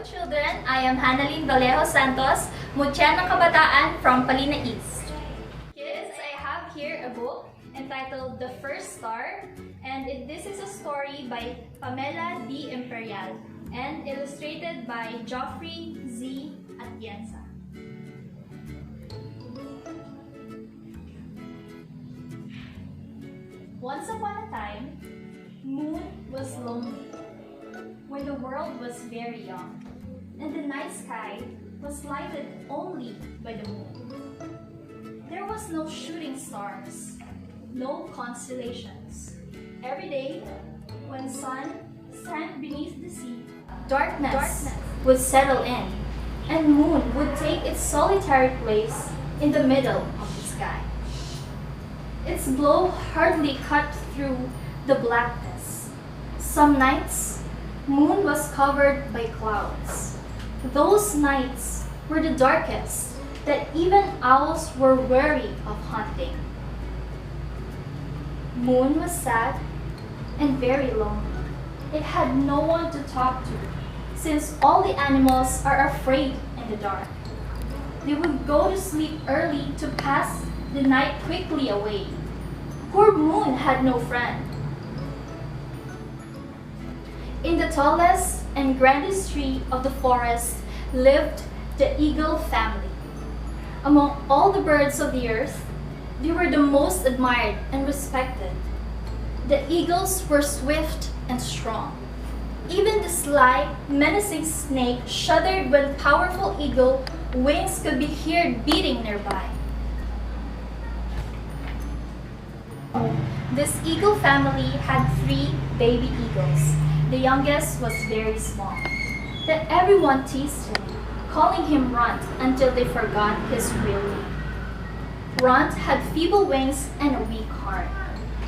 children, I am Hanalyn Vallejo Santos, Mutya ng Kabataan from Palina East. Kids, I have here a book entitled The First Star, and this is a story by Pamela D. Imperial and illustrated by Joffrey Atienza. Once upon a time, Moon was lonely when the world was very young, and the night sky was lighted only by the moon. There was no shooting stars, no constellations. Every day, when sun sank beneath the sea, darkness would settle in, and moon would take its solitary place in the middle of the sky. Its glow hardly cut through the blackness. Some nights, moon was covered by clouds. Those nights were the darkest that even owls were wary of hunting. Moon was sad and very lonely. It had no one to talk to, since all the animals are afraid in the dark. They would go to sleep early to pass the night quickly away. Poor Moon had no friend. In the tallest and grandest tree of the forest lived the eagle family. Among all the birds of the earth, they were the most admired and respected. The eagles were swift and strong. Even the sly, menacing snake shuddered when powerful eagle wings could be heard beating nearby. This eagle family had 3 baby eagles. The youngest was very small, that everyone teased him, calling him Runt until they forgot his real name. Runt had feeble wings and a weak heart.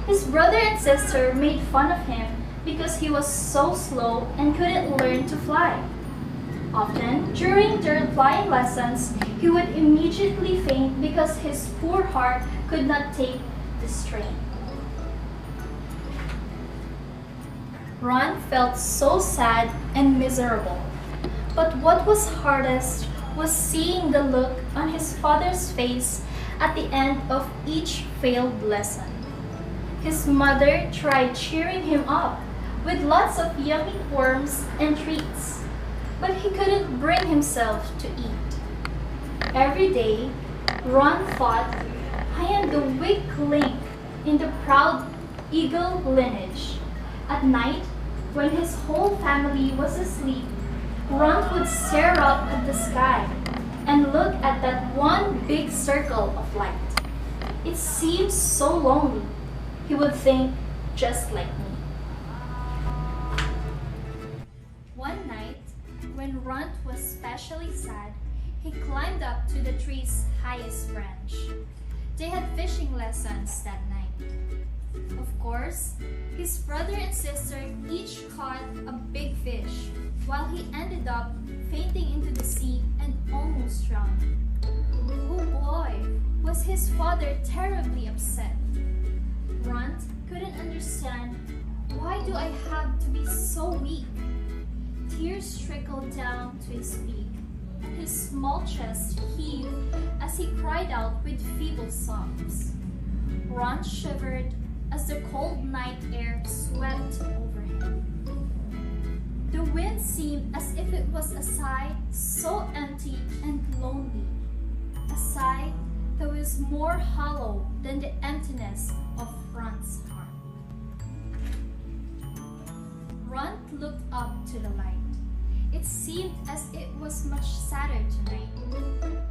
His brother and sister made fun of him because he was so slow and couldn't learn to fly. Often, during their flying lessons, he would immediately faint because his poor heart could not take the strain. Ron felt so sad and miserable, but what was hardest was seeing the look on his father's face at the end of each failed lesson. His mother tried cheering him up with lots of yummy worms and treats, but he couldn't bring himself to eat. Every day, Ron thought, I am the weak link in the proud eagle lineage. At night, when his whole family was asleep, Ron would stare up at the sky and look at that one big circle of light. It seemed so lonely. He would think, just like me. One night, when Runt was especially sad, he climbed up to the tree's highest branch. They had fishing lessons that night. Of course, his brother and sister each caught a big fish, while he ended up fainting into the sea and almost drowned. Oh boy, was his father terribly upset. Runt couldn't understand, why do I have to be so weak? Tears trickled down to his beak, and his small chest heaved as he cried out with feeble sobs. Runt shivered as the cold night air swept over him. The wind seemed as if it was a sigh so empty and lonely, a sigh that was more hollow than the emptiness of Runt's heart. Runt looked up to the light. It seemed as it was much sadder tonight.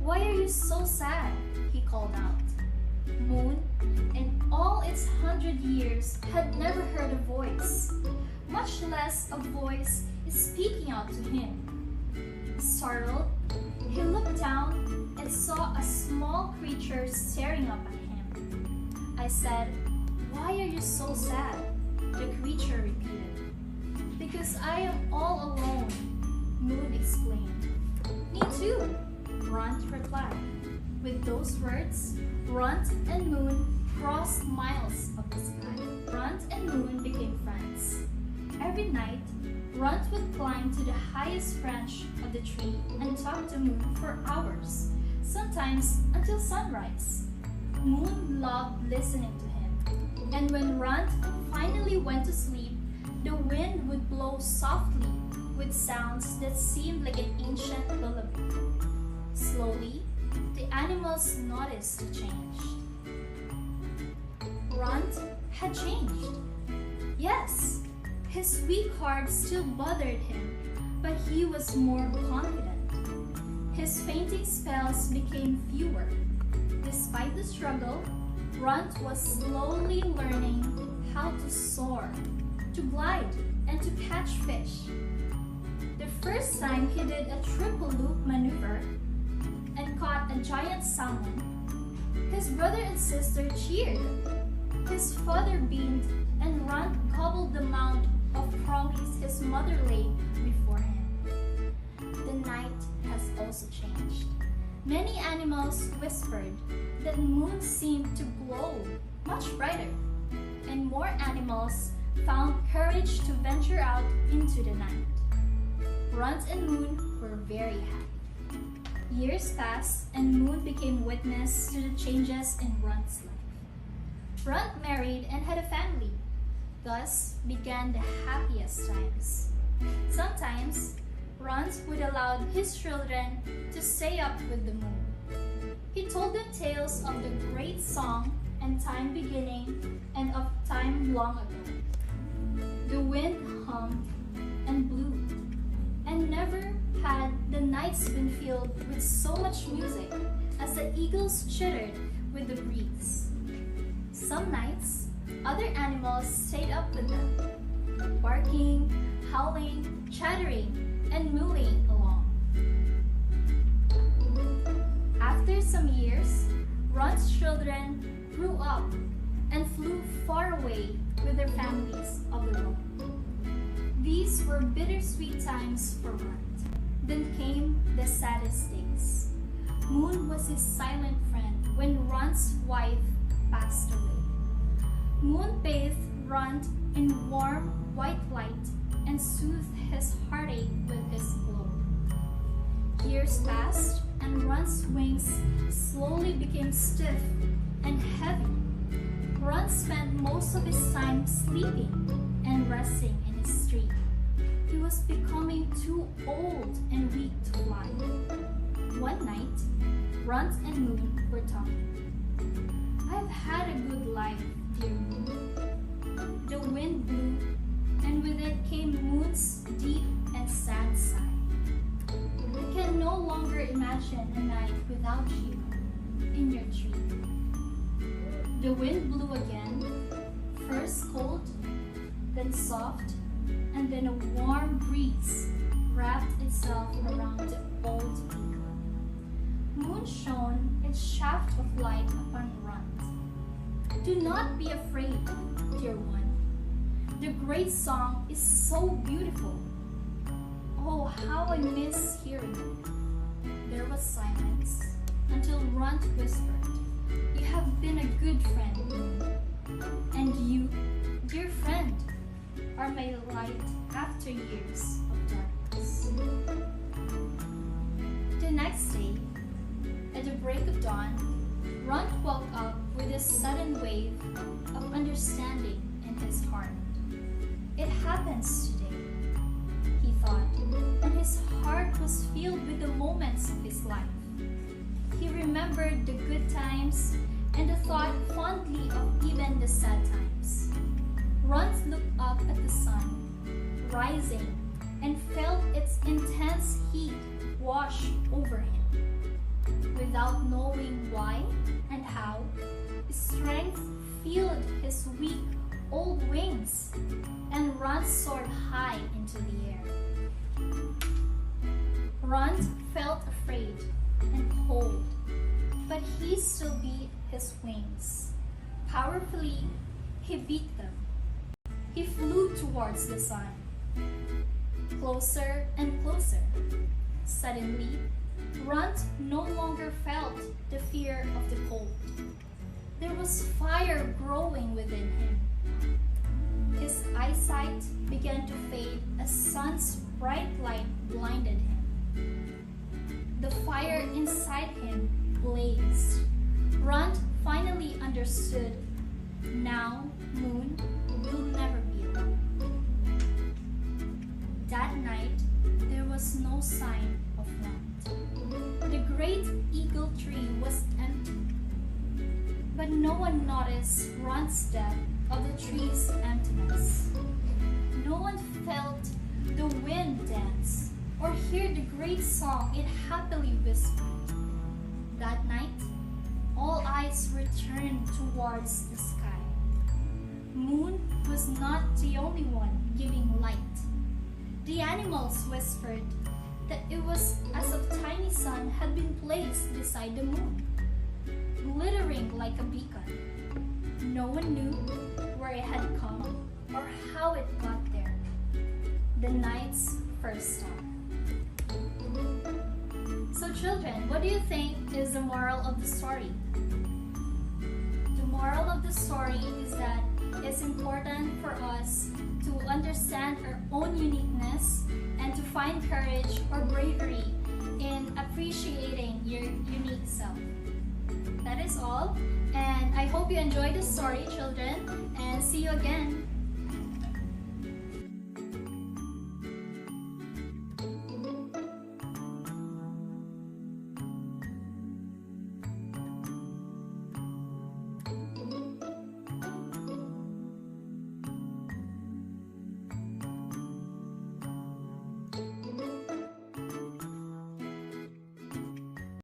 Why are you so sad? He called out. Moon, in all its 100 years, had never heard a voice, much less a voice speaking out to him. Startled, he looked down and saw a small creature staring up at him. I said, why are you so sad? The creature repeated. Because I am all alone, Moon explained. Me too, Runt replied. With those words, Runt and Moon crossed miles of the sky. Runt and Moon became friends. Every night, Runt would climb to the highest branch of the tree and talk to Moon for hours, sometimes until sunrise. Moon loved listening to him, and when Runt finally went to sleep, the wind would blow softly with sounds that seemed like an ancient lullaby. Slowly, the animals noticed the change. Runt had changed. Yes, his weak heart still bothered him, but he was more confident. His fainting spells became fewer. Despite the struggle, Runt was slowly learning how to soar, to glide, and to catch fish. The first time he did a triple loop maneuver and caught a giant salmon, his brother and sister cheered. His father beamed, and Runt gobbled the mound of crawlies his mother laid before him. The night has also changed. Many animals whispered that Moon seemed to glow much brighter, and more animals found courage to venture out into the night. Runt and Moon were very happy. Years passed, and Moon became witness to the changes in Runt's life. Runt married and had a family. Thus began the happiest times. Sometimes, Runt would allow his children to stay up with the moon. He told them tales of the great song and time beginning and of time long ago. The wind hummed and blew, and never had the nights been filled with so much music as the eagles chittered with the breeze. Some nights, other animals stayed up with them, barking, howling, chattering, and mooing along. After some years, Runt's children grew up and flew far away with their families of their own. These were bittersweet times for Runt. Then came the saddest days. Moon was his silent friend when Runt's wife passed away. Moon bathed Runt in warm white light and soothed his heartache with his glow. Years passed, and Runt's wings slowly became stiff and heavy. Runt spent most of his time sleeping and resting in his tree. He was becoming too old and weak to fly. One night, Runt and Moon were talking. "I've had a good life, dear Moon." The wind blew, and with it came Moon's deep and sad sigh. "I can no longer imagine a night without you in your tree." The wind blew again, first cold, then soft, and then a warm breeze wrapped itself around the old peak. Moon shone its shaft of light upon Runt. "Do not be afraid, dear one. The great song is so beautiful. Oh, how I miss hearing it." There was silence until Runt whispered, "You have been a good friend, Moon. And you, dear friend, are my light after years of darkness." The next day, at the break of dawn, Runt woke up with a sudden wave of understanding in his heart. "It happens today," he thought, and his heart was filled with the moments of his life. He remembered the good times and thought fondly of even the sad times. Runt looked up at the sun, rising, and felt its intense heat wash over him. Without knowing why and how, strength filled his weak old wings, and Runt soared high into the air. Runt felt afraid and cold, but he still beat his wings. Powerfully, he beat them. He flew towards the sun, closer and closer. Suddenly, Runt no longer felt the fear of the cold. There was fire growing within him. His eyesight began to fade as sun's bright light blinded him. The fire inside him blazed. Runt finally understood. Now, Moon will never be alone. That night, there was no sign of Runt. The great eagle tree was empty. But no one noticed Runt's death of the tree's emptiness. No one felt the wind dance or hear the great song it happily whispered. That night, all eyes returned towards the sky. Moon was not the only one giving light. The animals whispered that it was as if a tiny sun had been placed beside the moon, glittering like a beacon. No one knew where it had come or how it got there. The night's first star. So children, what do you think is the moral of the story? The moral of the story is that it's important for us to understand our own uniqueness and to find courage or bravery in appreciating your unique self. That is all, and I hope you enjoyed the story, children, and see you again